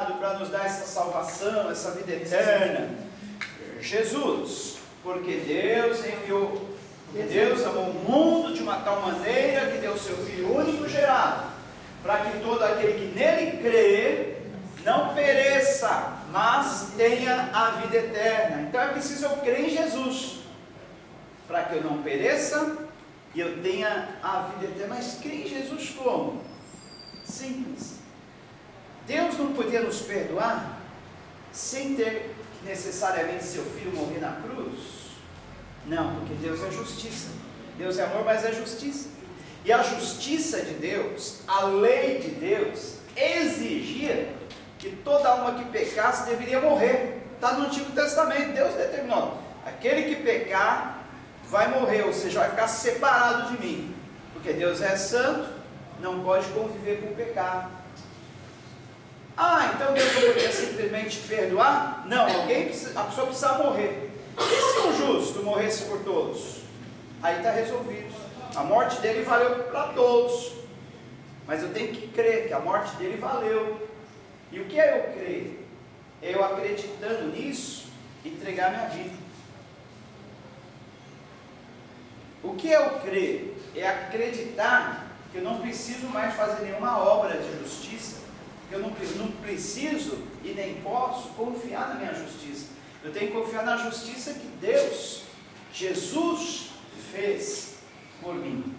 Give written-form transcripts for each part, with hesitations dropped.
para nos dar essa salvação, essa vida eterna? Jesus, porque Deus amou o mundo de uma tal maneira que deu o seu Filho único gerado, para que todo aquele que nele crê não pereça, mas tenha a vida eterna. Então é preciso eu crer em Jesus, para que eu não pereça e eu tenha a vida eterna. Mas crer em Jesus como? Simples. Deus não podia nos perdoar sem ter necessariamente seu Filho morrer na cruz? Não, porque Deus é justiça. Deus é amor, mas é justiça. E a justiça de Deus, a lei de Deus, exigia que toda alma que pecasse deveria morrer. Está no Antigo Testamento. Deus determinou: aquele que pecar vai morrer, ou seja, vai ficar separado de mim, porque Deus é santo, não pode conviver com o pecado. Então Deus não poderia simplesmente perdoar? Não, a pessoa precisa morrer. E se o justo morresse por todos? Aí está resolvido. A morte dele valeu para todos, mas eu tenho que crer que a morte dele valeu. E o que é eu crer? É eu acreditando nisso, entregar minha vida. O que é eu crer? É acreditar que eu não preciso mais fazer nenhuma obra de justiça, que eu não preciso e nem posso confiar na minha justiça. Eu tenho que confiar na justiça que Deus, Jesus, fez por mim.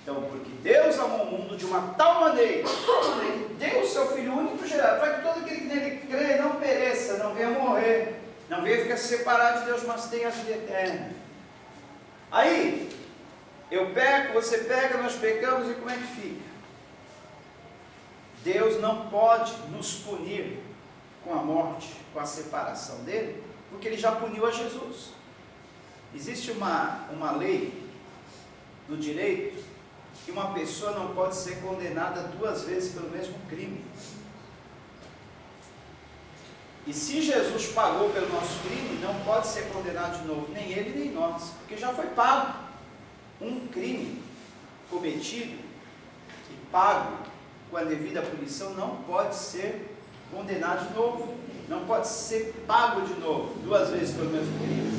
Então, porque Deus amou o mundo de uma tal maneira que deu o seu Filho único gerado, para que todo aquele que nele crê não pereça, não venha morrer, não venha ficar separado de Deus, mas tenha a vida eterna. Aí, eu peco, você peca, nós pecamos, e como é que fica? Deus não pode nos punir com a morte, com a separação dele, porque ele já puniu a Jesus. Existe uma lei no direito que uma pessoa não pode ser condenada 2 vezes pelo mesmo crime. E se Jesus pagou pelo nosso crime, não pode ser condenado de novo, nem ele nem nós, porque já foi pago. Um crime cometido e pago com a devida punição não pode ser condenado de novo, não pode ser pago de novo 2 vezes pelo mesmo crime.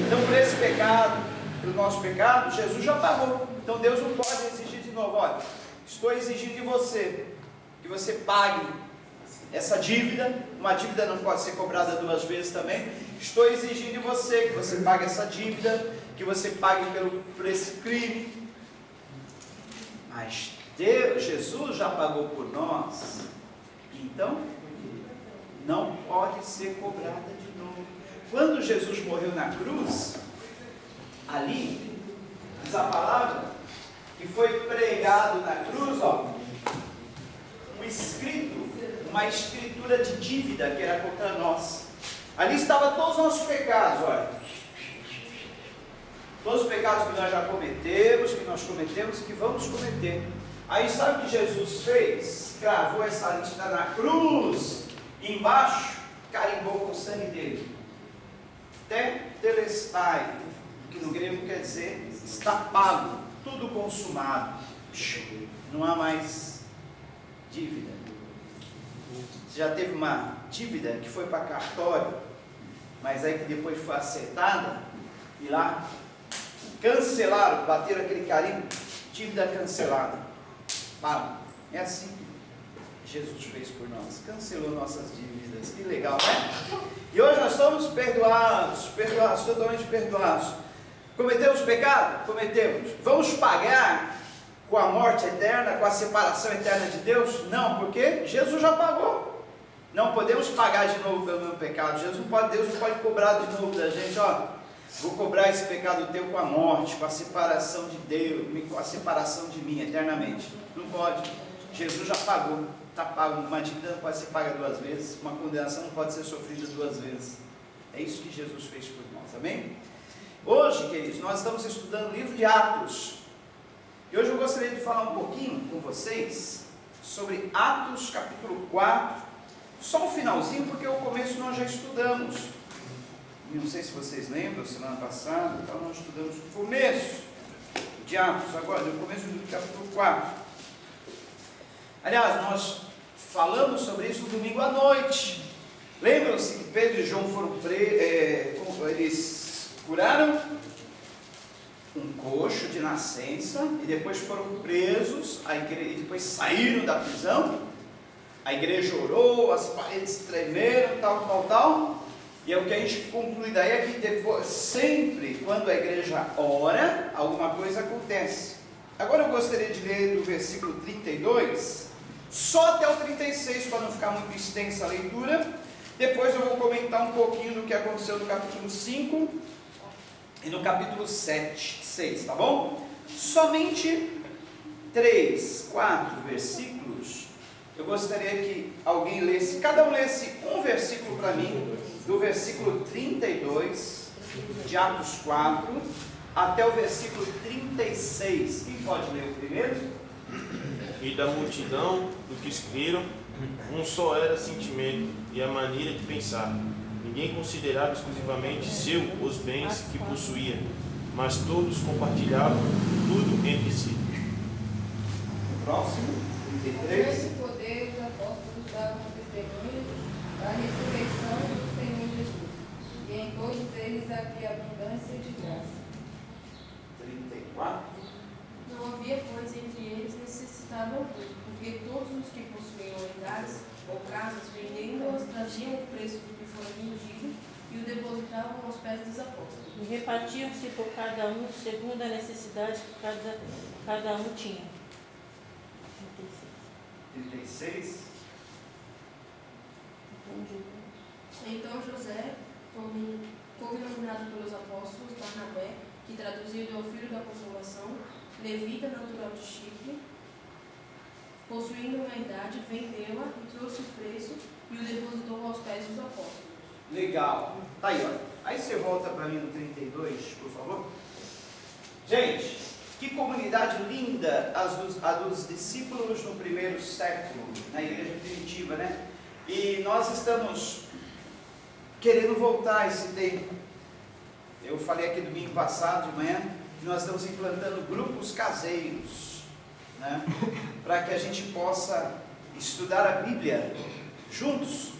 Então, por esse pecado, pelo nosso pecado, Jesus já pagou. Então Deus não pode exigir de novo: olha, estou exigindo de você que você pague essa dívida. Uma dívida não pode ser cobrada 2 vezes também. Estou exigindo de você que você pague essa dívida, que você pague por esse crime. Mas Jesus já pagou por nós, então não pode ser cobrada de novo. Quando Jesus morreu na cruz, ali diz a palavra que foi pregado na cruz, uma escritura de dívida que era contra nós. Ali estavam todos os nossos pecados, olha, todos os pecados que nós já cometemos, que nós cometemos e que vamos cometer. Aí sabe o que Jesus fez? Cravou essa lista na cruz, e embaixo carimbou com o sangue dele. Tetelestai, que no grego quer dizer está pago, tudo consumado, não há mais dívida. Você já teve uma dívida que foi para cartório, mas aí que depois foi acertada, e lá cancelaram, bateram aquele carimbo, dívida cancelada, pago. É assim que Jesus fez por nós, cancelou nossas dívidas. Que legal, né? E hoje nós somos perdoados, totalmente perdoados. Cometemos pecado? Cometemos. Vamos pagar com a morte eterna, com a separação eterna de Deus? Não, porque Jesus já pagou. Não podemos pagar de novo pelo meu pecado. Deus não pode cobrar de novo da gente: vou cobrar esse pecado teu com a morte, com a separação de Deus, com a separação de mim eternamente. Não pode. Jesus já pagou, está pago. Uma dívida não pode ser paga 2 vezes, uma condenação não pode ser sofrida 2 vezes. É isso que Jesus fez por nós, amém? Hoje, queridos, nós estamos estudando o livro de Atos, e hoje eu gostaria de falar um pouquinho com vocês sobre Atos capítulo 4, só o finalzinho, porque o começo nós já estudamos. Não sei se vocês lembram, semana passada, então nós estudamos o começo de Atos, agora, no começo do capítulo 4. Aliás, nós falamos sobre isso no domingo à noite. Lembram-se que Pedro e João foram eles curaram um coxo de nascença e depois foram presos, e depois saíram da prisão. A igreja orou, as paredes tremeram, tal. E é o que a gente conclui daí é que depois, sempre quando a igreja ora, alguma coisa acontece. Agora eu gostaria de ler do versículo 32, só até o 36, para não ficar muito extensa a leitura. Depois eu vou comentar um pouquinho do que aconteceu no capítulo 5 e no capítulo 6, tá bom? Somente 3, 4 versículos. Eu gostaria que alguém lesse, cada um lesse um versículo para mim, do versículo 32 de Atos 4 até o versículo 36. Quem pode ler o primeiro? E da multidão do que escreveram, um só era sentimento e a maneira de pensar. Ninguém considerava exclusivamente seu os bens que possuía, mas todos compartilhavam tudo entre si. O próximo, 33. Com esse poder, os apóstolos davam testemunho da ressurreição do Senhor Jesus, e em todos eles havia abundância de graça. 34. Não havia, pois, entre eles necessidade alguma, porque todos os que possuíam unidades ou casas, vendendo-as, traziam o preço do que fora vendido e o depositavam aos pés dos apóstolos. E repartiam-se por cada um segundo a necessidade que cada um tinha. 36. Então José, cognominado pelos apóstolos, Barnabé, que traduzido é o filho da consolação, levita natural de Chipre, possuindo uma idade, vendeu-a e trouxe o preço e o depositou aos pés dos apóstolos. Legal. Tá aí, ó. Aí você volta para mim no 32, por favor. Gente, que comunidade linda a dos discípulos no primeiro século, na igreja primitiva, né? E nós estamos querendo voltar a esse tempo. Eu falei aqui domingo passado de manhã que nós estamos implantando grupos caseiros, né? Para que a gente possa estudar a Bíblia juntos,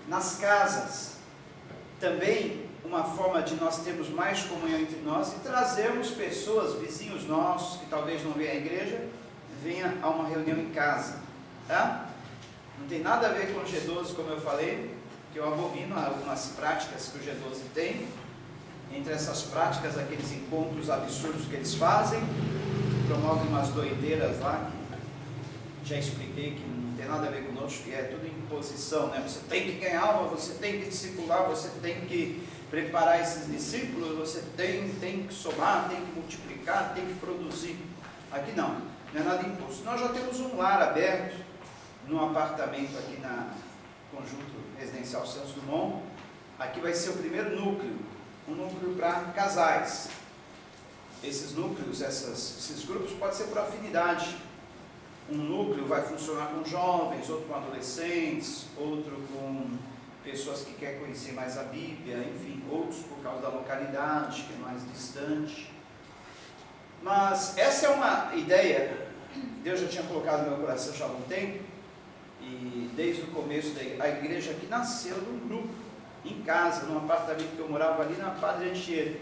nas casas. Também uma forma de nós termos mais comunhão entre nós e trazermos pessoas, vizinhos nossos, que talvez não venham à igreja, venha a uma reunião em casa, tá? Não tem nada a ver com o G12, como eu falei, que eu abomino algumas práticas que o G12 tem. Entre essas práticas, aqueles encontros absurdos que eles fazem, promovem umas doideiras lá, que já expliquei que não tem nada a ver conosco, que é tudo imposição, né? Você tem que ganhar alma, você tem que discipular, você tem que preparar esses discípulos, você tem que somar, tem que multiplicar, tem que produzir. Aqui não é nada imposto. Nós já temos um lar aberto, num apartamento aqui na Conjunto Residencial Santos Dumont. Aqui vai ser o primeiro núcleo, um núcleo para casais. Esses núcleos, esses grupos podem ser por afinidade. Um núcleo vai funcionar com jovens, outro com adolescentes, outro com pessoas que querem conhecer mais a Bíblia, enfim, outros por causa da localidade, que é mais distante. Mas essa é uma ideia, Deus já tinha colocado no meu coração já há algum tempo, e desde o começo a igreja aqui nasceu num grupo, em casa, num apartamento que eu morava ali na Padre Anchieta.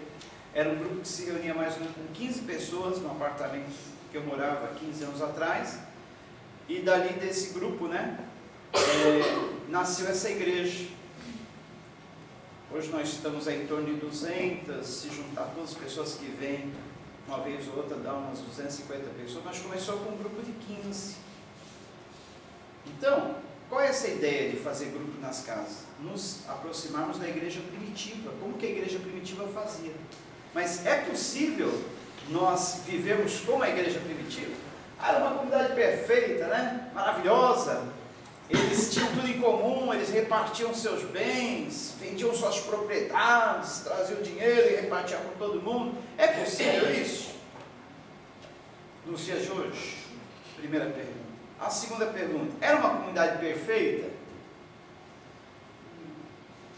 Era um grupo que se reunia mais ou menos com 15 pessoas, num apartamento que eu morava 15 anos atrás, e dali desse grupo, né, nasceu essa igreja. Hoje nós estamos aí em torno de 200, se juntar todas as pessoas que vêm, uma vez ou outra dá umas 250 pessoas, mas começou com um grupo de 15. Então, qual é essa ideia de fazer grupo nas casas? Nos aproximarmos da igreja primitiva, como que a igreja primitiva fazia. Mas é possível nós vivermos como a igreja primitiva? Era uma comunidade perfeita, né? Maravilhosa. Eles tinham tudo em comum, eles repartiam seus bens, vendiam suas propriedades, traziam dinheiro e repartiam com todo mundo. É possível isso? Nos dias de hoje? Primeira pergunta. A segunda pergunta, era uma comunidade perfeita?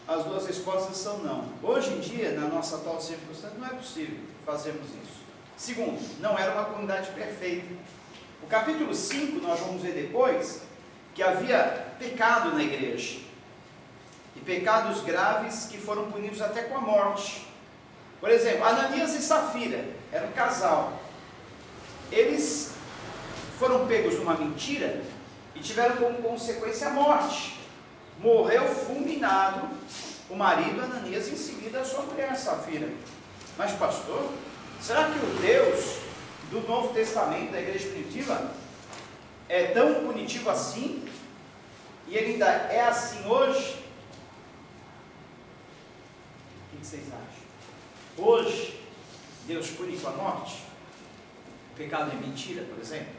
As duas respostas são não. Hoje em dia, na nossa atual circunstância, não é possível fazermos isso. Segundo, não era uma comunidade perfeita. O capítulo 5, nós vamos ver depois, que havia pecado na igreja. E pecados graves que foram punidos até com a morte. Por exemplo, Ananias e Safira eram um casal. Eles foram pegos numa mentira e tiveram como consequência a morte. Morreu fulminado o marido Ananias, em seguida a sua mulher Safira. Mas pastor, será que o Deus do Novo Testamento, da igreja primitiva, é tão punitivo assim? E ele ainda é assim hoje? O que vocês acham? Hoje, Deus pune com a morte? O pecado é mentira, por exemplo?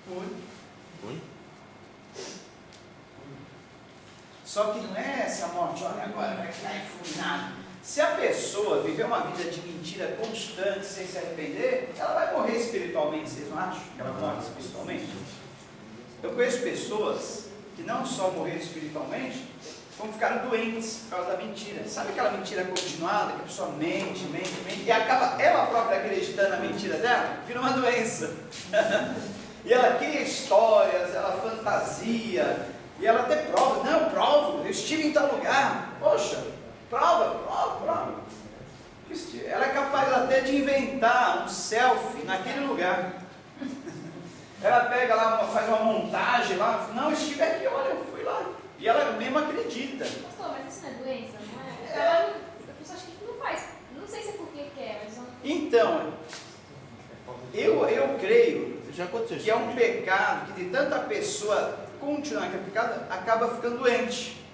Pune. Só que não é essa morte, olha, agora vai cair fulminado. Se a pessoa viver uma vida de mentira constante, sem se arrepender, ela vai morrer espiritualmente. Vocês não acham que ela morre espiritualmente? Eu conheço pessoas que não só morreram espiritualmente, como ficaram doentes por causa da mentira. Sabe aquela mentira continuada, que a pessoa mente, e acaba ela própria acreditando na mentira dela? Vira uma doença. E ela cria histórias, ela fantasia, e ela até prova. Não, eu provo, eu estive em tal lugar. Poxa, prova. Ela é capaz até de inventar um selfie naquele lugar. Ela pega lá, faz uma montagem lá, não, eu estive aqui, olha, eu fui lá. E ela mesma acredita. Pastor, mas isso não é doença, não é? A pessoa acha que não faz. Não sei se é porque quer, mas... Então, eu creio Já aconteceu que é um pecado que de tanta pessoa continuar aquele pecado, acaba ficando doente.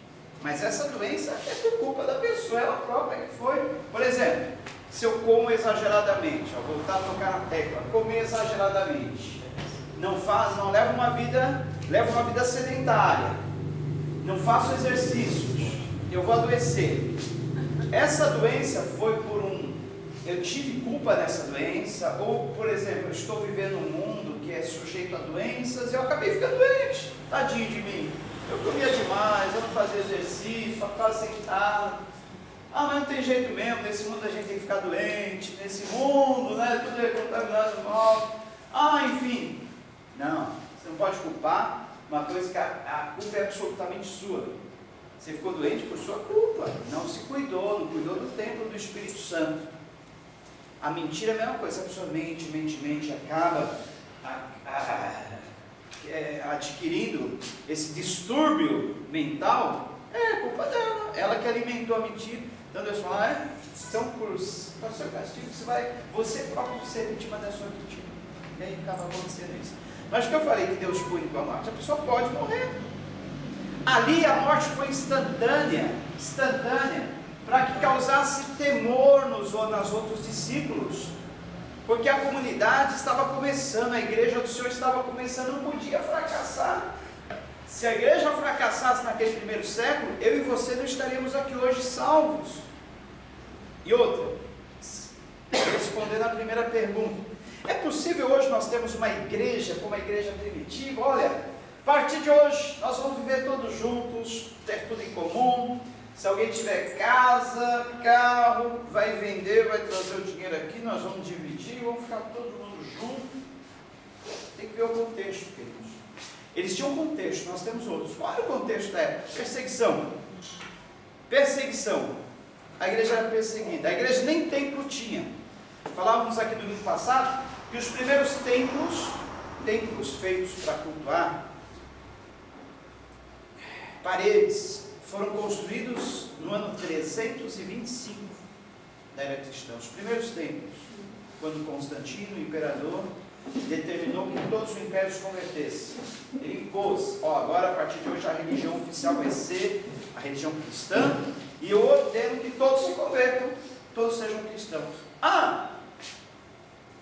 Mas essa doença é por culpa da pessoa, ela própria que foi. Por exemplo, se eu como exageradamente, ao voltar a tocar na tecla, comer exageradamente, não levo uma vida sedentária, não faço exercícios, eu vou adoecer. Essa doença foi eu tive culpa nessa doença, ou, por exemplo, eu estou vivendo um mundo que é sujeito a doenças e eu acabei ficando doente. Tadinho de mim. Eu comia demais, eu não fazia exercício, só ficava sentado. Mas não tem jeito mesmo, nesse mundo a gente tem que ficar doente, nesse mundo, né, tudo é contaminado mal. Enfim. Não, você não pode culpar uma coisa que a culpa é absolutamente sua. Você ficou doente por sua culpa, não se cuidou, não cuidou do templo do Espírito Santo. A mentira é a mesma coisa, a pessoa mente, acaba adquirindo esse distúrbio mental, é culpa dela, ela que alimentou a mentira. Então Deus fala, então para o seu castigo você próprio ser vítima da sua mentira. E aí acaba acontecendo isso. Mas o que eu falei que Deus pune com a morte, a pessoa pode morrer. Ali a morte foi instantânea, para que causasse temor nas outros discípulos, porque a comunidade estava começando, a igreja do Senhor estava começando, não podia fracassar. Se a igreja fracassasse naquele primeiro século, eu e você não estaríamos aqui hoje salvos. E outra, respondendo a primeira pergunta, é possível hoje nós termos uma igreja como a igreja primitiva? Olha, a partir de hoje nós vamos viver todos juntos, ter tudo em comum. Se alguém tiver casa, carro, vai vender, vai trazer o dinheiro aqui, nós vamos dividir, vamos ficar todo mundo junto. Tem que ver o contexto, queridos. Eles tinham um contexto, nós temos outros. Qual era o contexto da época? Perseguição. A igreja era perseguida. A igreja nem templo tinha. Falávamos aqui no domingo passado que os primeiros templos feitos para cultuar, paredes, foram construídos no ano 325 da era cristã. Os primeiros templos, quando Constantino, o imperador, determinou que todos os impérios se convertessem. Ele impôs, agora a partir de hoje a religião oficial vai ser a religião cristã, e eu ordeno que todos se convertam, todos sejam cristãos.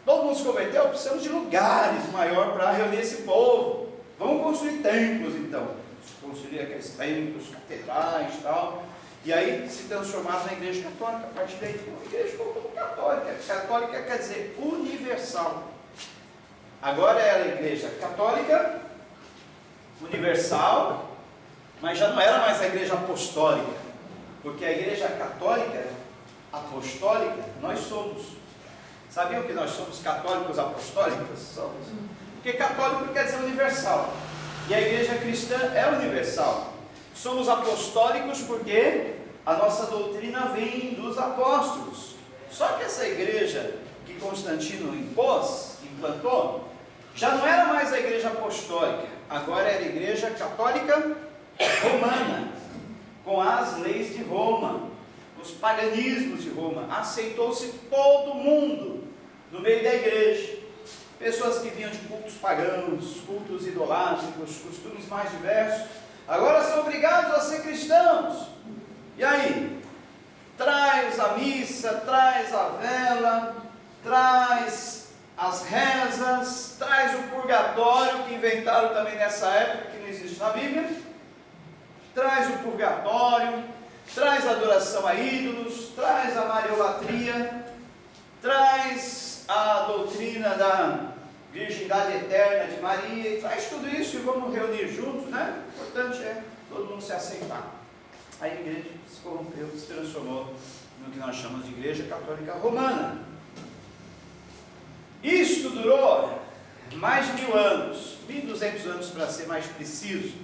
Todo mundo se converteu, precisamos de lugares maiores para reunir esse povo. Vamos construir templos então. Construir aqueles templos, catedrais e tal, e aí se transformaram na igreja católica. A partir daí, uma igreja como católica. Católica quer dizer universal. Agora é a igreja católica, universal, mas já não era mais a igreja apostólica, porque a igreja católica, apostólica, nós somos. Sabiam que nós somos católicos apostólicos? Somos. Porque católico quer dizer universal. E a igreja cristã é universal. Somos apostólicos porque a nossa doutrina vem dos apóstolos. Só que essa igreja que Constantino implantou, já não era mais a igreja apostólica, agora era a igreja católica romana, com as leis de Roma, os paganismos de Roma. Aceitou-se todo mundo no meio da igreja. Pessoas que vinham de cultos pagãos, cultos idolátricos, costumes mais diversos, agora são obrigados a ser cristãos. E aí? Traz a missa, traz a vela, traz as rezas, traz o purgatório, que inventaram também nessa época, que não existe na Bíblia. Traz o purgatório, traz a adoração a ídolos, traz a mariolatria, traz a doutrina da virgindade eterna de Maria, e traz tudo isso e vamos reunir juntos, né? O importante é todo mundo se aceitar. Aí a igreja se corrompeu, se transformou no que nós chamamos de igreja católica romana. Isto durou mais de 1000 anos, 1200 anos para ser mais preciso,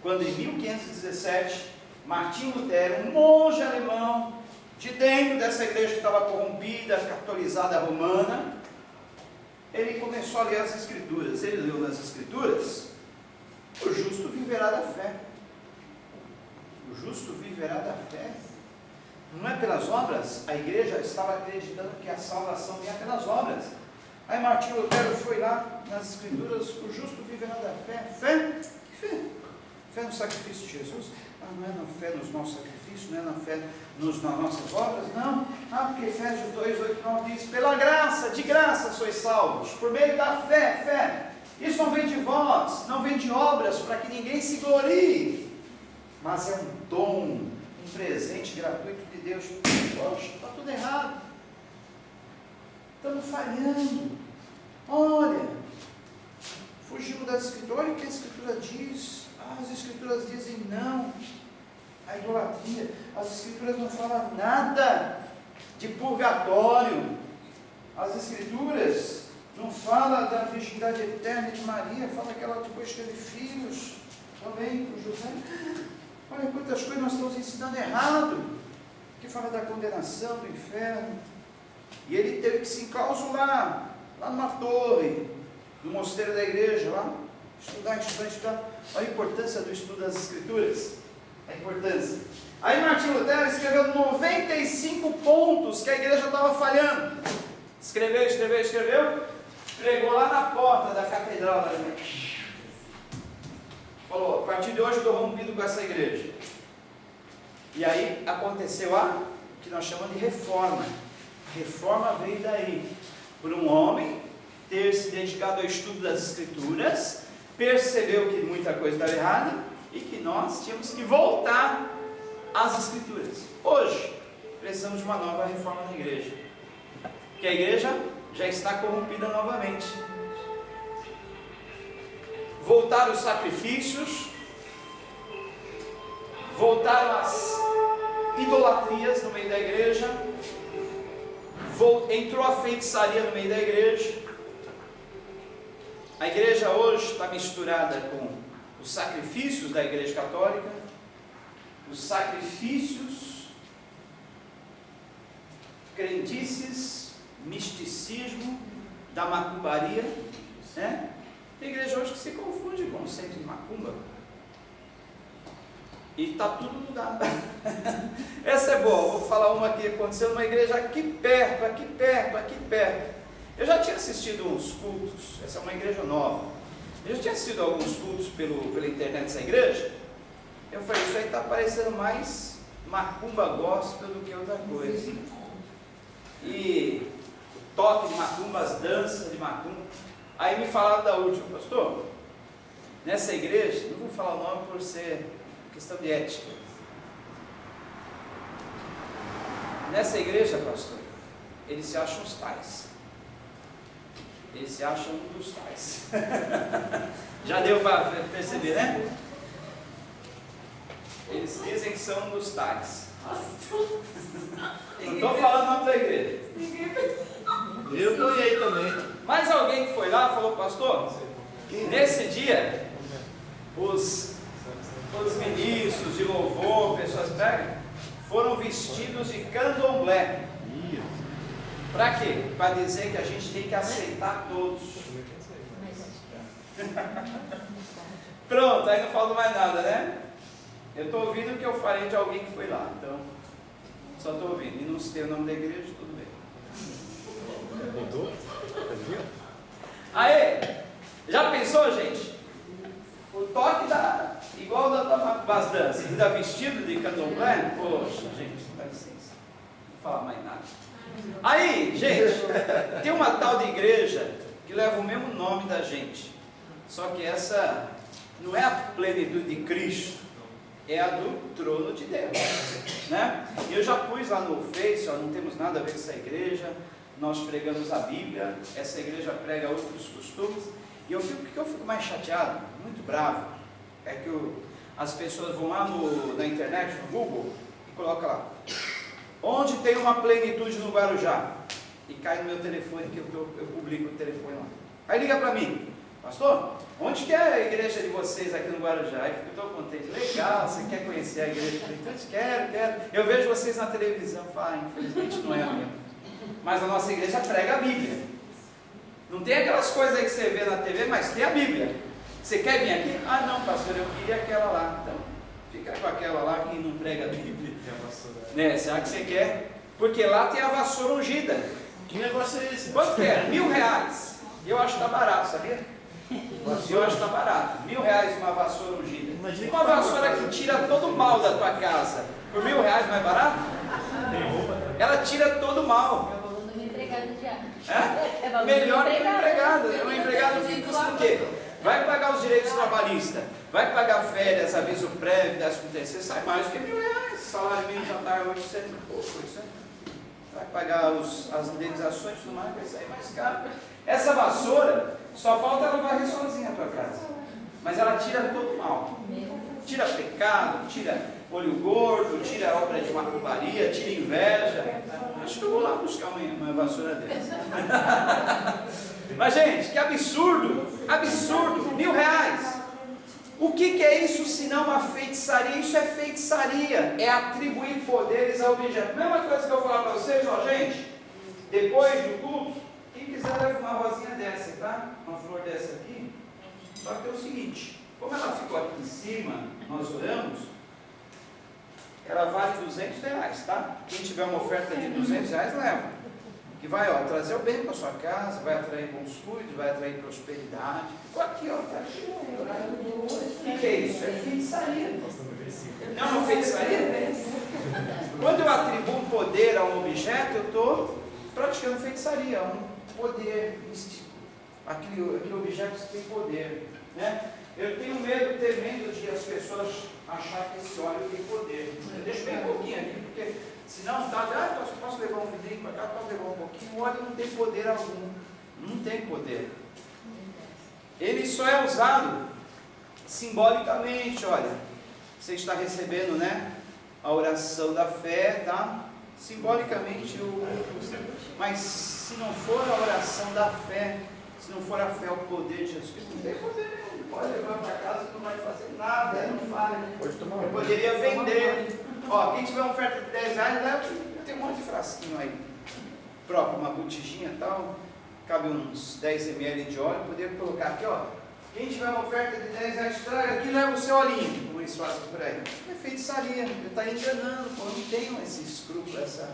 quando em 1517, Martinho Lutero, um monge alemão, de dentro dessa igreja que estava corrompida, catolizada romana, ele começou a ler as Escrituras. Ele leu nas Escrituras: o justo viverá da fé. O justo viverá da fé. Não é pelas obras. A igreja estava acreditando que a salvação vinha pelas obras. Aí Martinho Lutero foi lá nas Escrituras: o justo viverá da fé. Fé? Que fé? Fé no sacrifício de Jesus? Não é na fé nos nossos sacrifícios, não é na fé nas nossas obras, não. Porque Efésios 2, 8, 9 diz: pela graça, de graça sois salvos, por meio da fé, fé. Isso não vem de vós, não vem de obras, para que ninguém se glorie, mas é um dom, um presente gratuito de Deus. Poxa, está tudo errado, estamos falhando. Olha, fugimos das Escrituras. Olha o que a Escritura diz. As Escrituras dizem não à idolatria. As Escrituras não falam nada de purgatório. As Escrituras não falam da virgindade eterna de Maria. Fala que ela depois teve filhos também com José. Olha quantas coisas nós estamos ensinando errado, que fala da condenação, do inferno. E ele teve que se enclausular lá numa torre do mosteiro da igreja, lá estudar. Olha a importância do estudo das Escrituras. A importância. Aí Martinho Lutero escreveu 95 pontos que a igreja estava falhando. Escreveu, pregou lá na porta da catedral. Falou: a partir de hoje eu estou rompido com essa igreja. E aí aconteceu o que nós chamamos de reforma. Reforma veio daí, por um homem ter se dedicado ao estudo das Escrituras, percebeu que muita coisa estava errada e que nós tínhamos que voltar às Escrituras. Hoje, precisamos de uma nova reforma na igreja, porque a igreja já está corrompida novamente. Voltaram os sacrifícios, voltaram as idolatrias no meio da igreja, entrou a feitiçaria no meio da igreja. A igreja hoje está misturada com os sacrifícios da igreja católica, os sacrifícios, crendices, misticismo da macumbaria, né? Tem igreja hoje que se confunde com o conceito de macumba. E está tudo mudado. Essa é boa. Vou falar uma que aconteceu numa igreja aqui perto. Eu já tinha assistido uns cultos. Essa é uma igreja nova. Eu já tinha assistido alguns cultos pela internet dessa igreja. Eu falei: isso aí está parecendo mais macumba gospel do que outra coisa. E toque de macumba, as danças de macumba. Aí me falaram da última: pastor, nessa igreja, não vou falar o nome por ser questão de ética. Nessa igreja, pastor, eles se acham os tais. Eles se acham um dos tais. Já deu para perceber, né? Eles dizem que são um dos tais. Não estou falando o nome da igreja. Eu ganhei também. Mas alguém que foi lá falou: pastor, nesse dia os ministros de louvor, pessoas pregam, foram vestidos de candomblé. Para quê? Para dizer que a gente tem que aceitar todos. Pronto, aí não falta mais nada, né? Eu estou ouvindo o que eu falei de alguém que foi lá, então só estou ouvindo. E não citei o nome da igreja, tudo bem. Aí, já pensou, gente? O toque da, igual das danças, ainda vestido de candomblé? Poxa, gente, dá licença, não fala mais nada. Aí, gente, tem uma tal de igreja que leva o mesmo nome da gente, só que essa não é a plenitude de Cristo, é a do trono de Deus, né? E eu já pus lá no Face, ó, não temos nada a ver com essa igreja, nós pregamos a Bíblia, essa igreja prega outros costumes, e o que eu fico mais chateado, muito bravo, é que as pessoas vão lá na internet, no Google, e colocam lá, onde tem uma plenitude no Guarujá? E cai no meu telefone, que eu publico o telefone lá. Aí liga para mim, pastor, onde que é a igreja de vocês aqui no Guarujá? Aí eu estou contente, legal, você quer conhecer a igreja? Eu falei, quero. Eu vejo vocês na televisão, falo, infelizmente não é a minha. Mas a nossa igreja prega a Bíblia. Não tem aquelas coisas aí que você vê na TV, mas tem a Bíblia. Você quer vir aqui? Ah não, pastor, eu queria aquela lá. Então, fica com aquela lá que não prega a Bíblia. Né? Será que você quer? Porque lá tem a vassoura ungida. Que negócio é esse? Quanto que é? R$1.000. Eu acho que está barato, sabia? Eu acho que está barato. R$1.000 uma vassoura ungida. Uma vassoura que tira todo o mal da tua casa. Por R$1.000 mais barato? Ela tira todo o mal. É o valor do empregado já. É? Melhor que o empregado. O empregado que custa o quê? Vai pagar os direitos trabalhistas, vai pagar férias, aviso prévio, 13º, sai mais do que R$1.000. Salário mínimo já está 800 e pouco, 800. Vai pagar as indenizações e tudo mais, vai sair mais caro. Essa vassoura, só falta ela varrer sozinha a tua casa. Mas ela tira todo o mal. Tira pecado, tira olho gordo, tira obra de macumbaria, tira inveja. Acho que eu vou lá buscar uma vassoura dessa. Mas, gente, que absurdo! Absurdo! R$1.000! O que é isso senão uma feitiçaria? Isso é feitiçaria, é atribuir poderes a objetos. Mesma coisa que eu vou falar para vocês, ó, gente, depois do culto, quem quiser leva uma rosinha dessa, tá? Uma flor dessa aqui. Só que é o seguinte, como ela ficou aqui em cima, nós oramos, ela vale R$200, tá? Quem tiver uma oferta de R$200, leva. Que vai, ó, trazer o bem para sua casa, vai atrair bons fluidos, vai atrair prosperidade. Ficou aqui, ó, tá aqui. O que é isso? É feitiçaria. Não é uma feitiçaria? Quando eu atribuo um poder a um objeto, eu estou praticando feitiçaria, um poder místico. Aquele objeto que tem poder, né? Eu tenho medo tremendo de as pessoas acharem que esse óleo tem poder. Eu deixo bem um pouquinho aqui, porque senão tá, posso levar um vidrinho para cá, posso levar um pouquinho. O óleo não tem poder algum. Não tem poder. Ele só é usado simbolicamente, olha. Você está recebendo, né, a oração da fé, tá? Simbolicamente, mas se não for a oração da fé, se não for a fé, o poder de Jesus Cristo, não tem poder nenhum. Pode levar para casa, não vai fazer nada, não faz. Eu poderia vender. Ó, quem tiver uma oferta de R$10, leva, tem um monte de frasquinho aí. Próprio, uma botijinha e tal, cabe uns 10 ml de óleo, poderia colocar aqui, ó. Quem tiver uma oferta de R$10, traga aqui, leva o seu olhinho, como eles fazem por aí. É feitiçaria, ele está enganando, pô, não tenho esse escrúpulo, essa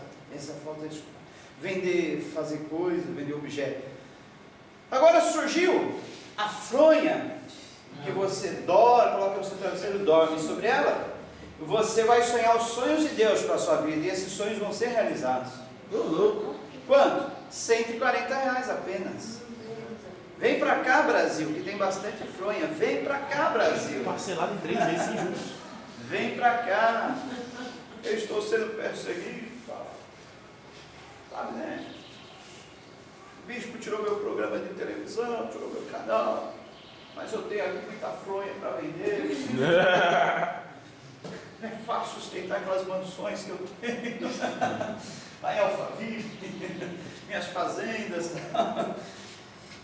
falta de escrúpulo. Vender, fazer coisa, vender objeto. Agora surgiu a fronha, que você dorme, coloca o seu travesseiro e dorme sobre ela. Você vai sonhar os sonhos de Deus para a sua vida, e esses sonhos vão ser realizados. Quanto? R$140 apenas. Vem para cá, Brasil, que tem bastante fronha. Vem para cá, Brasil. Parcelado em 3 vezes sem juros. Vem para cá. Eu estou sendo perseguido. Sabe, né? O bispo tirou meu programa de televisão, tirou meu canal. Mas eu tenho aqui muita fronha para vender. Não é fácil sustentar aquelas mansões que eu tenho. Lá em Alphaville, minhas fazendas.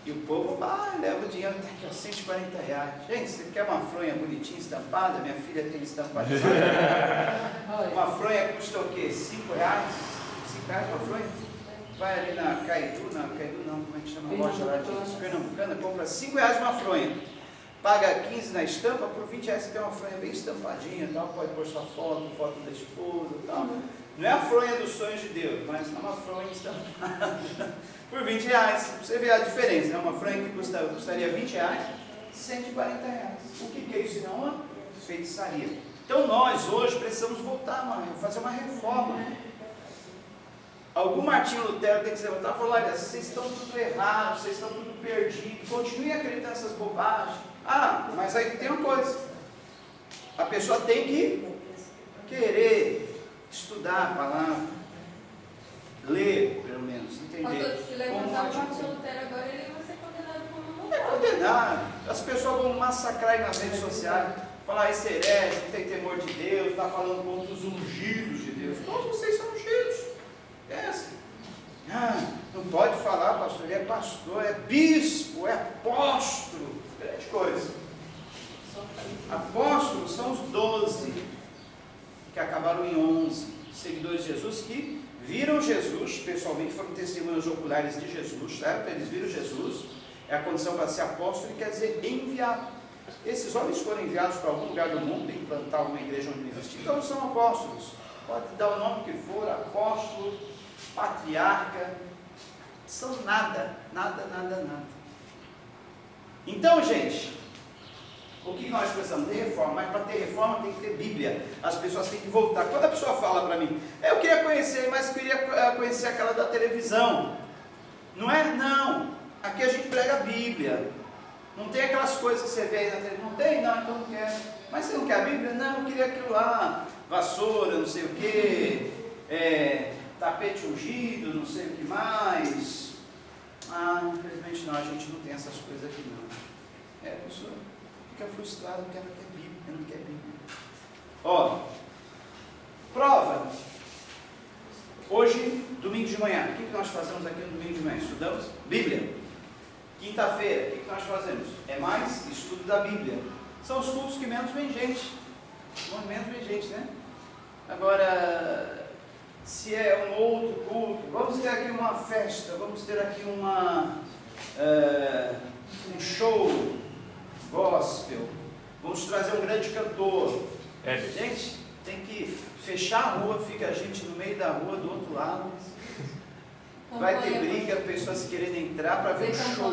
E o povo vai, leva o dinheiro, está aqui, ó, 140 reais. Gente, você quer uma fronha bonitinha, estampada? Minha filha tem estampada. Uma fronha custa o quê? 5 reais? 5 reais uma fronha? Vai ali na Caidu não, como é que chama a loja lá de Pernambucana, compra 5 reais uma fronha. Paga 15 na estampa, por 20 reais você tem uma fronha bem estampadinha, tal, pode pôr sua foto da esposa e tal. Não é a fronha dos sonhos de Deus, mas é uma fronha estampada por 20 reais. Você vê a diferença, né? Uma fronha que custaria 20 reais, 140 reais. O que é isso? Não, uma feitiçaria. Então nós hoje precisamos voltar, fazer uma reforma. Algum Martinho Lutero tem que se levantar e falar: olha, vocês estão tudo errado, vocês estão tudo perdidos, continuem acreditando nessas bobagens. Ah, mas aí tem uma coisa, a pessoa tem que querer estudar a palavra, ler, pelo menos, entender. Se levantar o Martinho Lutero agora, ele vai ser condenado como não É condenado. As pessoas vão massacrar nas redes sociais, falar: esse herege, não tem temor de Deus, está falando contra os ungidos de Deus. Todos vocês são ungidos. Não pode falar, pastor, ele é pastor, é bispo, é apóstolo, grande coisa. Apóstolos são os 12, que acabaram em 11, seguidores de Jesus, que viram Jesus, pessoalmente foram testemunhas oculares de Jesus, certo? Eles viram Jesus, é a condição para ser apóstolo, e quer dizer enviado. Esses homens foram enviados para algum lugar do mundo, implantar uma igreja onde não existia, então são apóstolos. Pode dar o nome que for, apóstolo, patriarca, são nada. Então, gente, o que nós precisamos? De reforma, mas para ter reforma tem que ter Bíblia, as pessoas têm que voltar. Quando a pessoa fala para mim: eu queria conhecer, mas queria conhecer aquela da televisão, não é? Não, aqui a gente prega a Bíblia, não tem aquelas coisas que você vê aí na televisão, não tem? Não, então não quero. Mas você não quer a Bíblia? Não, eu queria aquilo lá, vassoura, não sei o que, tapete ungido, não sei o que mais. Infelizmente não, a gente não tem essas coisas aqui não. A pessoa fica frustrada porque ela quer Bíblia, não quer Bíblia. Ó, prova. Hoje, domingo de manhã, o que nós fazemos aqui no domingo de manhã? Estudamos Bíblia. Quinta-feira, o que nós fazemos? É mais estudo da Bíblia. São os cultos que menos vem gente. Menos vem gente, né? Agora, se é um outro culto, vamos ter aqui uma festa, vamos ter aqui um show gospel, vamos trazer um grande cantor. Gente, tem que fechar a rua, fica a gente no meio da rua, do outro lado. Vai ter briga, pessoas querendo entrar para ver o show.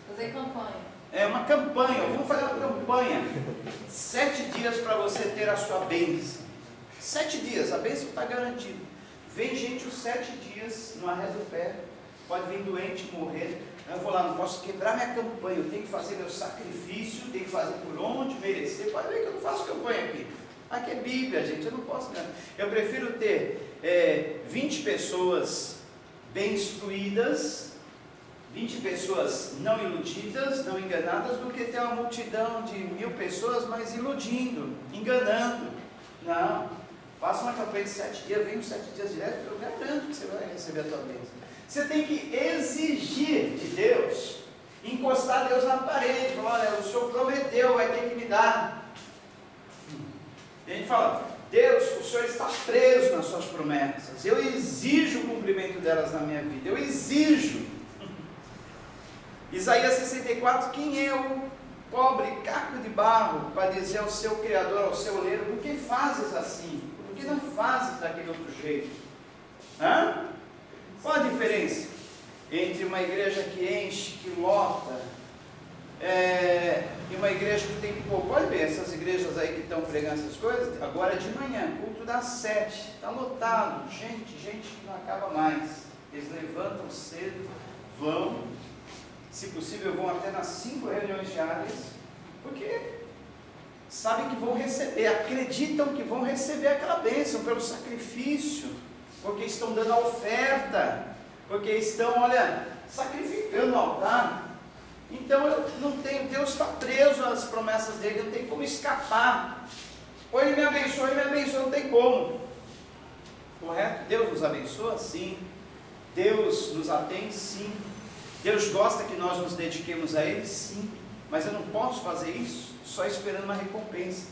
Fazer campanha. É uma campanha, vamos fazer uma campanha. 7 dias para você ter a sua bênção. 7 dias, a bênção está garantida. Vem gente os 7 dias, não arreda o pé, pode vir doente, morrer. Eu vou lá, não posso quebrar minha campanha, eu tenho que fazer meu sacrifício, tenho que fazer por onde merecer. Pode ver que eu não faço campanha aqui. Aqui é Bíblia, gente, eu não posso. Eu prefiro ter 20 pessoas bem instruídas, 20 pessoas não iludidas, não enganadas, do que ter uma multidão de 1000 pessoas, mas iludindo, enganando. Não, faça uma campanha de 7 dias, vem os 7 dias direto, eu garanto que você vai receber a tua bênção. Você tem que exigir de Deus, encostar Deus na parede, falar: olha, o Senhor prometeu, vai ter que me dar. E a gente fala: Deus, o Senhor está preso nas suas promessas, eu exijo o cumprimento delas na minha vida, eu exijo. Isaías 64, quem é o pobre caco de barro para dizer ao seu Criador, ao seu oleiro: por que fazes assim? Por que não fazes daquele outro jeito? Qual a diferença entre uma igreja que enche, que lota, e uma igreja que tem pouco? Pode ver essas igrejas aí que estão pregando essas coisas, agora de manhã, culto das 7, está lotado, gente que não acaba mais. Eles levantam cedo, vão, se possível vão até nas 5 reuniões diárias, porque sabem que vão receber, acreditam que vão receber aquela bênção pelo sacrifício, porque estão dando a oferta, porque estão, sacrificando no altar. Então não tem, Deus está preso às promessas dele, não tem como escapar. Ou ele me abençoa, não tem como. Correto? Deus nos abençoa? Sim. Deus nos atende? Sim. Deus gosta que nós nos dediquemos a Ele? Sim. Mas eu não posso fazer isso só esperando uma recompensa.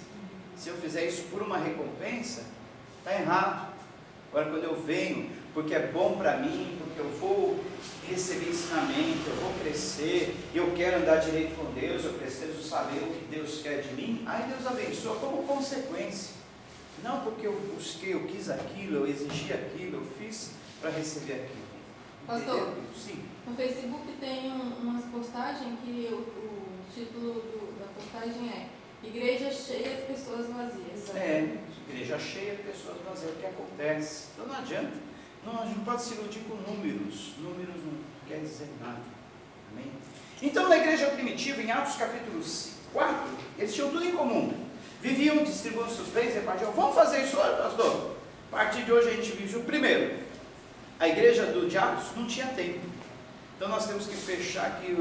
Se eu fizer isso por uma recompensa, está errado. Agora, quando eu venho, porque é bom para mim, porque eu vou receber ensinamento, eu vou crescer, eu quero andar direito com Deus, eu preciso saber o que Deus quer de mim, aí Deus abençoa como consequência. Não porque eu busquei, eu quis aquilo, eu exigi aquilo, eu fiz para receber aquilo. Pastor? Entendeu? Sim. No Facebook tem umas postagens que o título da postagem é Igreja cheia de pessoas vazias. Igreja cheia de pessoas vazias, o que acontece? Então não adianta, a gente não pode se iludir com números não quer dizer nada. Amém? Então na igreja primitiva, em Atos capítulo 4, eles tinham tudo em comum, viviam distribuindo seus bens, repartiam. Vamos fazer isso hoje, pastor? A partir de hoje a gente vive o primeiro. A igreja de Atos não tinha templo, então nós temos que fechar aqui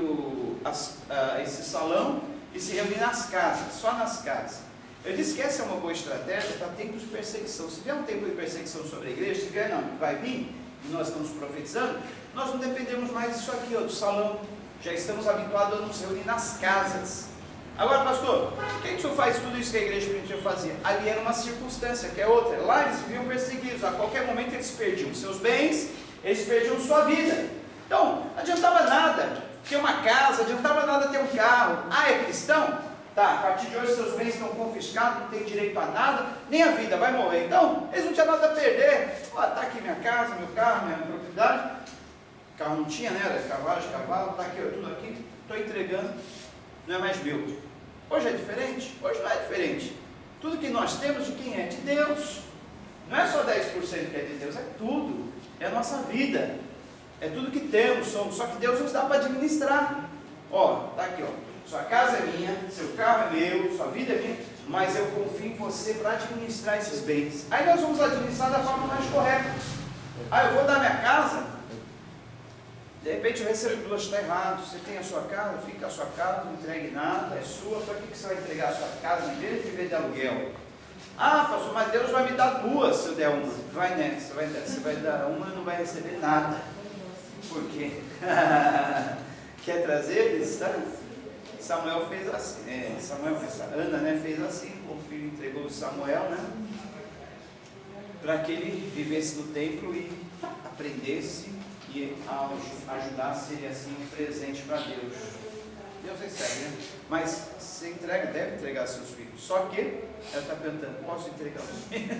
esse salão e se reunir nas casas, só nas casas. Eu disse que essa é uma boa estratégia para tempos de perseguição. Se vier um tempo de perseguição sobre a igreja, se vier não, vai vir, e nós estamos profetizando, nós não dependemos mais disso aqui, do salão. Já estamos habituados a nos reunir nas casas. Agora, pastor, por que o senhor faz tudo isso que a igreja primitiva fazia? Ali era uma circunstância, que é outra. Lá eles viviam perseguidos, a qualquer momento eles perdiam seus bens, eles perdiam sua vida. Então, não adiantava nada ter uma casa, adiantava nada ter um carro. É cristão? Tá, a partir de hoje seus bens estão confiscados, não tem direito a nada, nem a vida, vai morrer. Então, eles não tinham nada a perder. Está aqui minha casa, meu carro, minha propriedade. Carro não tinha, né? Era cavalo, está aqui, tudo aqui, estou entregando, não é mais meu. Hoje é diferente? Hoje não é diferente. Tudo que nós temos de quem é? De Deus. Não é só 10% que é de Deus, é tudo. É a nossa vida. É tudo que temos, somos. Só que Deus nos dá para administrar. Está aqui, sua casa é minha, seu carro é meu, sua vida é minha, mas eu confio em você para administrar esses bens. Aí nós vamos administrar da forma mais correta. Eu vou dar minha casa, de repente eu recebo 2, está errado. Você tem a sua casa, fica a sua casa, não entregue nada, é sua. Para que você vai entregar a sua casa na igreja e viver de aluguel? Pastor, mas Deus vai me dar 2 se eu der uma. Vai nessa, você vai dar uma e não vai receber nada. Por quê? Quer trazer eles? Tá? Samuel fez assim, Ana, né, fez assim, o filho entregou Samuel, né, para que ele vivesse no templo e aprendesse e ajudasse ele assim um presente para Deus. Deus recebe, né? Mas você deve entregar seus filhos. Só que ela está perguntando, posso entregar os filhos?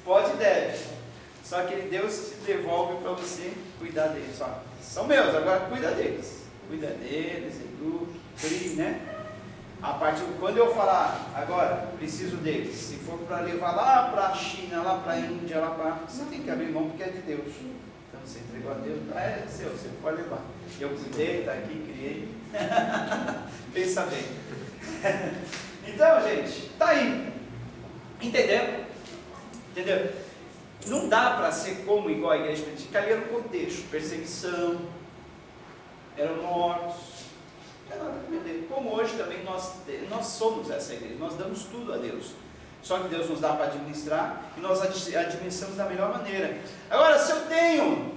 Pode e deve. Só que Deus te devolve para você cuidar deles. São meus, agora cuida deles. Cuida deles, educa, crie, né? A partir quando eu falar, agora, preciso deles. Se for para levar lá para a China, lá para a Índia, lá para a África, você tem que abrir mão porque é de Deus. Então você entregou a Deus, é seu, você pode levar. Eu cuidei, está aqui, criei. Pensa bem. Então, gente, está aí. Entendeu? Não dá para ser como igual a igreja primitiva, ali era um contexto, perseguição, eram mortos, não é nada a perder. Como hoje também nós somos essa igreja, nós damos tudo a Deus. Só que Deus nos dá para administrar e nós administramos da melhor maneira. Agora, se eu tenho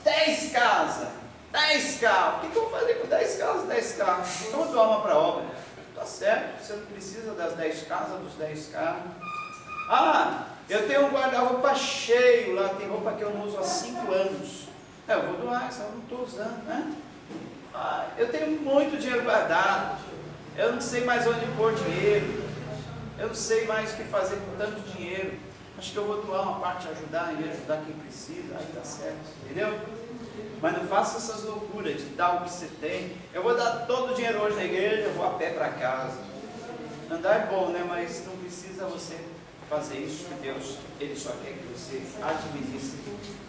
10 casas, 10 carros, o que eu vou fazer com 10 casas, 10 carros? Eu vou doar uma para a obra. Está certo, você não precisa das 10 casas, dos 10 carros. Eu tenho um guarda-roupa cheio, lá tem roupa que eu não uso há 5 anos. Eu vou doar, essa eu não estou usando, né? Eu tenho muito dinheiro guardado, eu não sei mais onde pôr dinheiro, eu não sei mais o que fazer com tanto dinheiro. Acho que eu vou doar uma parte, ajudar quem precisa, aí está certo, entendeu? Mas não faça essas loucuras de dar o que você tem. Eu vou dar todo o dinheiro hoje na igreja, eu vou a pé para casa. Andar é bom, né? Mas não precisa você fazer isso, que Deus, Ele só quer que você administre,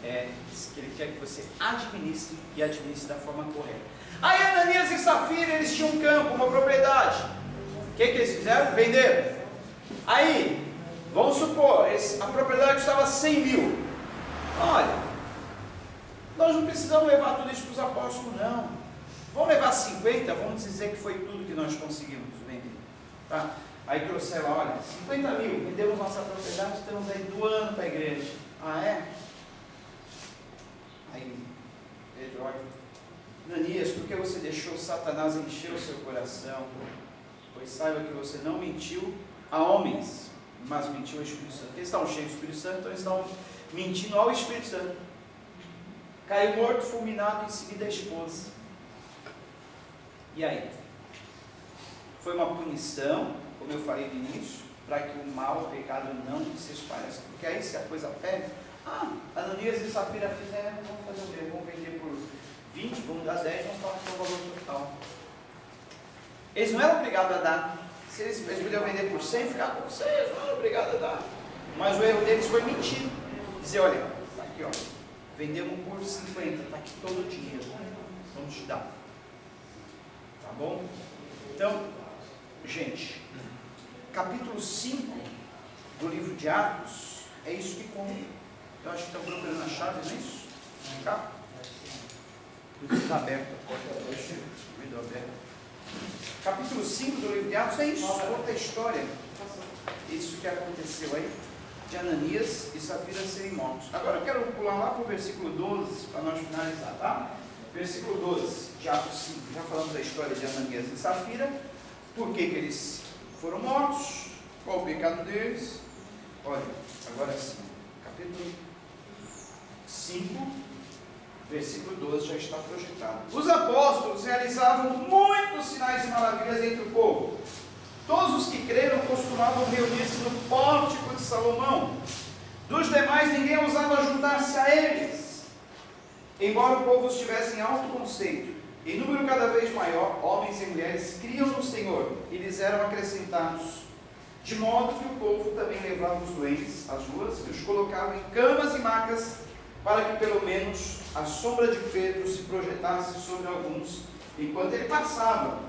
que Ele quer que você administre e administre da forma correta. Aí Ananias e Safira, eles tinham um campo, uma propriedade. O que eles fizeram? Venderam. Aí, vamos supor, a propriedade custava 100 mil. Olha, nós não precisamos levar tudo isso para os apóstolos, não. Vamos levar 50, vamos dizer que foi tudo que nós conseguimos vender. Tá? Aí trouxeram, olha, 50 mil, vendemos nossa propriedade, estamos aí doando para a igreja. É? Aí, Pedro, olha, Ananias, por que você deixou Satanás encher o seu coração? Pois saiba que você não mentiu a homens, mas mentiu ao Espírito Santo. Eles estavam cheios do Espírito Santo, então eles estavam mentindo ao Espírito Santo. Caiu morto, fulminado, em seguida a esposa. E aí? Foi uma punição, como eu falei no início, para que o mal, o pecado não se espalhasse. Porque aí se a coisa pega, Ananias e Safira fizeram, vamos fazer o quê? Vamos vender por 20, vamos dar 10, vamos falar que é o valor total. Eles não eram obrigados a dar. Se eles podiam vender por 100, ficar com 100, eles não eram obrigados a dar. Mas o erro deles foi mentir. Dizer, olha, está aqui, ó, vendemos por 50, está aqui todo o dinheiro, vamos te dar. Tá bom? Então, gente, capítulo 5 do livro de Atos, é isso que conta. Eu acho que estão procurando a chave, não é isso? Cá? Está aberto, a porta hoje, o vidro aberto. Capítulo 5 do livro de Atos é isso, conta a história. Isso que aconteceu aí, de Ananias e Safira serem mortos. Agora eu quero pular lá para o versículo 12, para nós finalizar, tá? Versículo 12 de Atos 5, já falamos da história de Ananias e Safira. Por que eles foram mortos? Qual o pecado deles? Olha, agora sim, capítulo 5, versículo 12 já está projetado. Os apóstolos realizavam muitos sinais e maravilhas entre o povo. Todos os que creram costumavam reunir-se no pórtico de Salomão. Dos demais ninguém ousava juntar-se a eles. Embora o povo estivesse em alto conceito, em número cada vez maior, homens e mulheres criam no Senhor e lhes eram acrescentados. De modo que o povo também levava os doentes às ruas e os colocava em camas e macas, para que pelo menos a sombra de Pedro se projetasse sobre alguns, enquanto ele passava.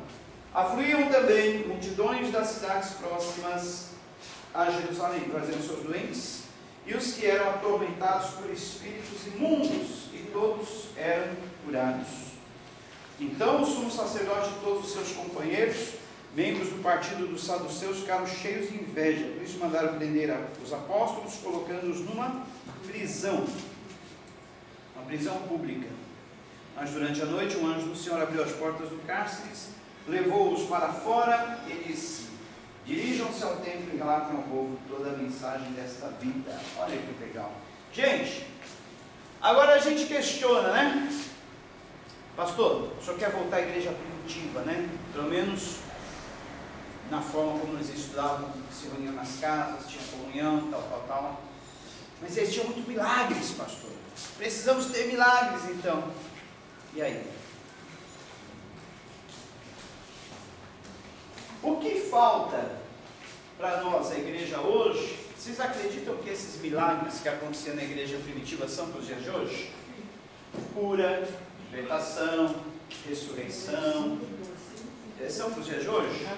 Afluíam também multidões das cidades próximas a Jerusalém, trazendo seus doentes, e os que eram atormentados por espíritos imundos, e todos eram curados. Então o sumo sacerdote e todos os seus companheiros, membros do partido dos saduceus, ficaram cheios de inveja, por isso mandaram prender os apóstolos, colocando-os numa prisão pública. Mas durante a noite um anjo do Senhor abriu as portas do cárcere, levou-os para fora e disse: dirijam-se ao templo e relatem ao povo toda a mensagem desta vida. Olha que legal. Gente, agora a gente questiona, né? Pastor, o senhor quer voltar à igreja primitiva, né? Pelo menos na forma como eles estudavam, se reuniam nas casas, tinha comunhão, tal. Mas eles tinham muito milagres, pastor. Precisamos ter milagres, então. E aí? O que falta para nós, a igreja hoje? Vocês acreditam que esses milagres que aconteciam na igreja primitiva são para os dias de hoje? Cura, libertação, ressurreição. São para os dias de hoje?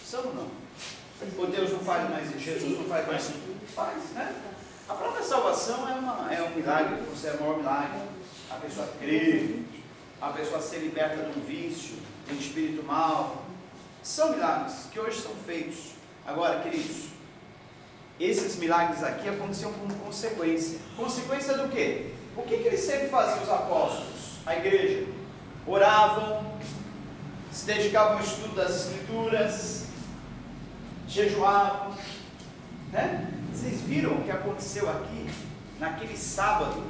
São ou não? Ou Deus não faz mais isso? Jesus não faz mais isso? Faz, né? A própria salvação é um milagre, você é o maior milagre. A pessoa crer, a pessoa ser liberta de um vício, de um espírito mau. São milagres que hoje são feitos. Agora, queridos, esses milagres aqui aconteciam como consequência. Consequência do quê? O que eles sempre faziam, os apóstolos? A igreja? Oravam, se dedicavam ao estudo das escrituras, jejuavam, né? Vocês viram o que aconteceu aqui, naquele sábado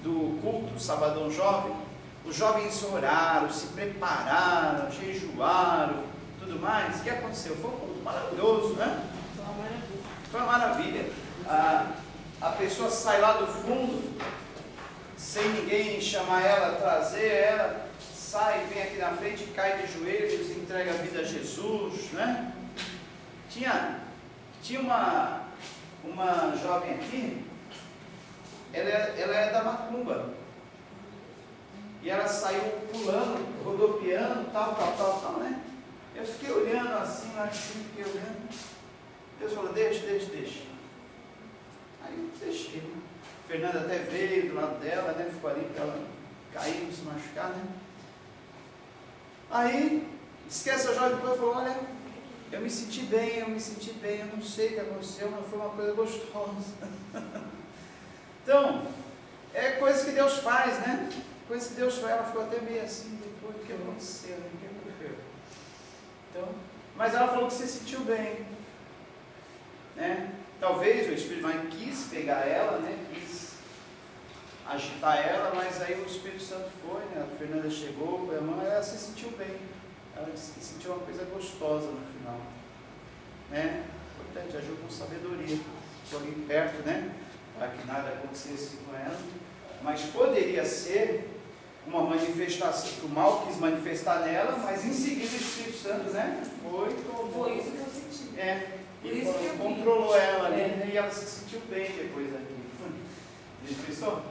do culto, sabadão jovem? Os jovens oraram, se prepararam, jejuaram, tudo mais. O que aconteceu? Foi um culto maravilhoso, né? Foi uma maravilha. A pessoa sai lá do fundo, sem ninguém chamar ela, trazer ela, sai, vem aqui na frente, cai de joelhos, entrega a vida a Jesus, né? Tinha uma jovem aqui, ela é da macumba, e ela saiu pulando, rodopiando, tal, né? Eu fiquei olhando assim, fiquei olhando. Deus falou: deixa. Aí eu deixei, né? Fernanda até veio do lado dela, né? Ficou ali para ela cair, não se machucar, né? Aí, esquece a jovem depois e falou: olha, eu me senti bem, eu não sei o que aconteceu, mas foi uma coisa gostosa. Então, é coisa que Deus faz, né? Coisa que Deus foi, ela ficou até meio assim, depois o que aconteceu, né? O que ocorreu? Então, mas ela falou que se sentiu bem, né? Talvez o Espírito Santo quis pegar ela, né? Quis agitar ela, mas aí o Espírito Santo foi, né? A Fernanda chegou, a mãe, ela se sentiu bem, ela disse que sentiu uma coisa gostosa no final, né? Importante, ajuda com sabedoria, estou ali perto, né? Para que nada acontecesse com ela, mas poderia ser uma manifestação, que o mal quis manifestar nela, mas em seguida o Espírito Santo, né? Foi isso que eu senti. Por E isso que eu vi. controlou ela ali, né? E ela se sentiu bem depois daqui. Jesus Cristo?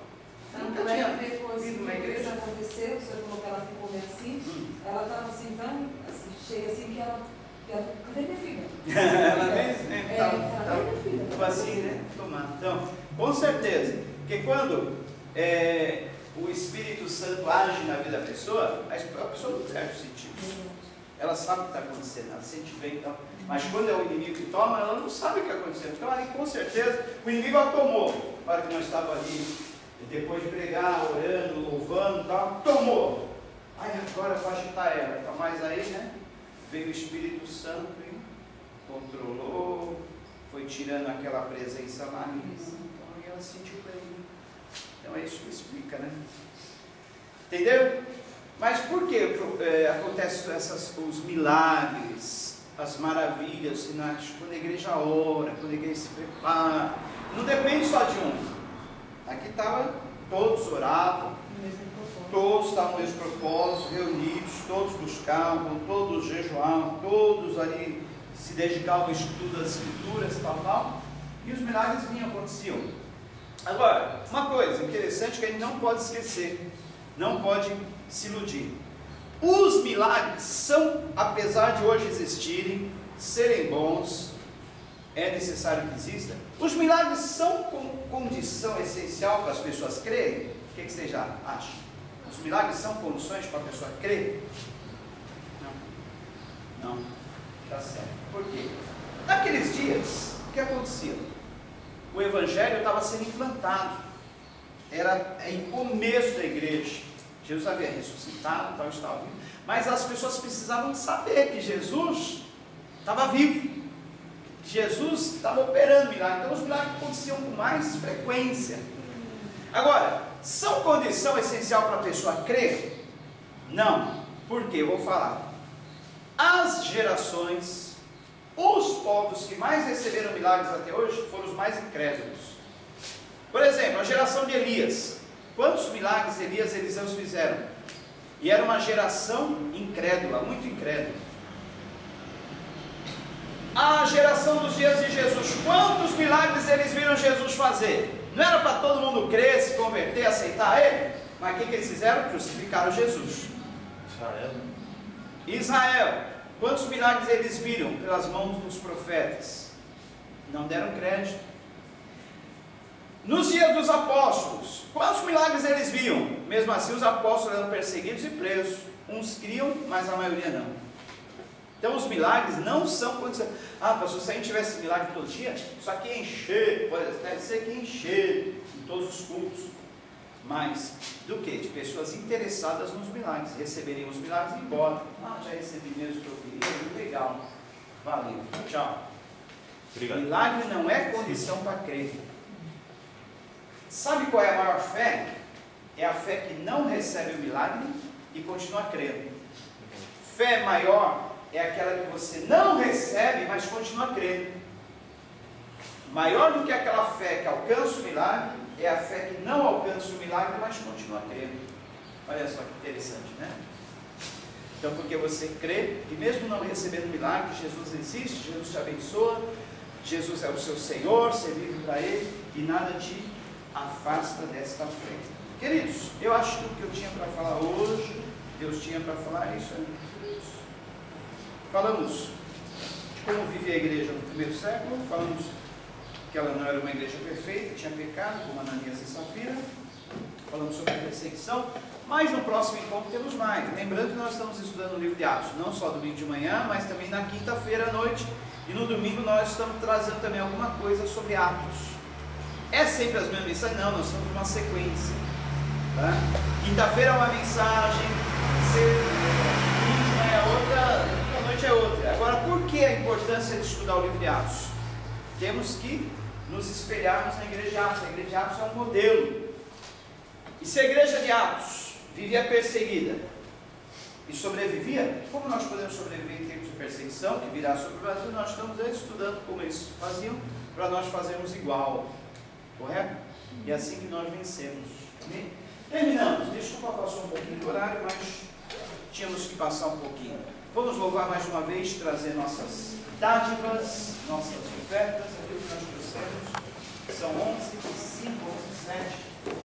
Tanto é que depois que isso aconteceu, o senhor falou que ela ficou meio assim, ela estava assim, tão assim, cheia assim que ela cadê minha filha? Ela mesmo, cadê minha filha? estava assim, né? Tomar. Então, com certeza, porque quando o Espírito Santo age na vida da pessoa, a pessoa não perde os sentidos. Ela sabe o que está acontecendo, ela sente bem e tal. Mas quando é o inimigo que toma, ela não sabe o que está acontecendo. Então, ali, com certeza, o inimigo a tomou. Na hora que nós estávamos ali, depois de pregar, orando, louvando e tal, tomou. Aí agora vai agitar ela. Então, mas aí, né? Veio o Espírito Santo e controlou, foi tirando aquela presença maligna. Então, aí ela se sentiu bem. Então, é isso que explica, né? Entendeu? Mas por que acontecem os milagres, as maravilhas, sinais, quando a igreja ora, quando a igreja se prepara? Não depende só de um. Aqui estavam, todos oravam, todos estavam no mesmo propósito, reunidos, todos buscavam, todos jejuavam, todos ali se dedicavam ao estudo das Escrituras, tal, e os milagres vinham, aconteciam. Agora, uma coisa interessante que a gente não pode esquecer, não pode se iludir. Os milagres são, apesar de hoje existirem, serem bons, é necessário que exista. Os milagres são condição essencial para as pessoas crerem? O que você já acha? Os milagres são condições para a pessoa crer? Não. Tá certo. Por quê? Naqueles dias, o que acontecia? O Evangelho estava sendo implantado. Era em começo da igreja. Jesus havia ressuscitado, tal, estava vivo. Mas as pessoas precisavam saber que Jesus estava vivo. Que Jesus estava operando milagres. Então os milagres aconteciam com mais frequência. Agora, são condição essencial para a pessoa crer? Não. Por quê? Eu vou falar. As gerações, os povos que mais receberam milagres até hoje foram os mais incrédulos. Por exemplo, a geração de Elias. Quantos milagres Elias e Eliseu fizeram? E era uma geração incrédula, muito incrédula. A geração dos dias de Jesus, quantos milagres eles viram Jesus fazer? Não era para todo mundo crer, se converter, aceitar Ele? Mas o que eles fizeram? Crucificaram Jesus. Israel, quantos milagres eles viram pelas mãos dos profetas? Não deram crédito. Nos dias dos apóstolos, quantos milagres eles viam? Mesmo assim, os apóstolos eram perseguidos e presos. Uns criam, mas a maioria não. Então, os milagres não são condições. Pastor, se a gente tivesse milagre todo dia, isso aqui é encher, deve ser que encher em todos os cultos. Mas, do que? De pessoas interessadas nos milagres. Receberiam os milagres e ir embora. Já recebi mesmo o que eu queria, legal. Valeu, tchau. Obrigado. Milagre não é condição para crer. Sabe qual é a maior fé? É a fé que não recebe o milagre e continua crendo. Fé maior é aquela que você não recebe, mas continua crendo. Maior do que aquela fé que alcança o milagre, é a fé que não alcança o milagre, mas continua crendo. Olha só que interessante, né? Então, porque você crê, e mesmo não recebendo milagre, Jesus existe, Jesus te abençoa, Jesus é o seu Senhor, você vive para Ele, e nada te afasta desta fé. Queridos, eu acho que o que eu tinha para falar hoje, Deus tinha para falar isso aí. Falamos de como vivia a igreja no primeiro século, falamos que ela não era uma igreja perfeita, tinha pecado, como Ananias e Safira, falamos sobre a perseguição, mas no próximo encontro temos mais. Lembrando que nós estamos estudando o livro de Atos, não só domingo de manhã, mas também na quinta-feira à noite, e no domingo nós estamos trazendo também alguma coisa sobre Atos. É sempre as mesmas mensagens? Não, nós estamos numa sequência. Tá? Quinta-feira é uma mensagem, domingo é outra, a noite é outra. Agora, por que a importância de estudar o livro de Atos? Temos que nos espelharmos na igreja de Atos. A igreja de Atos é um modelo. E se a igreja de Atos vivia perseguida e sobrevivia, como nós podemos sobreviver em tempos de perseguição que virá sobre o Brasil? Nós estamos estudando como eles faziam, para nós fazermos igual, correto? E é assim que nós vencemos. Amém? Terminamos. Desculpa, passou um pouquinho do horário, mas tínhamos que passar um pouquinho. Vamos louvar mais uma vez, trazer nossas dádivas, nossas ofertas, aquilo que nós trouxemos. São 11h05, 11h07.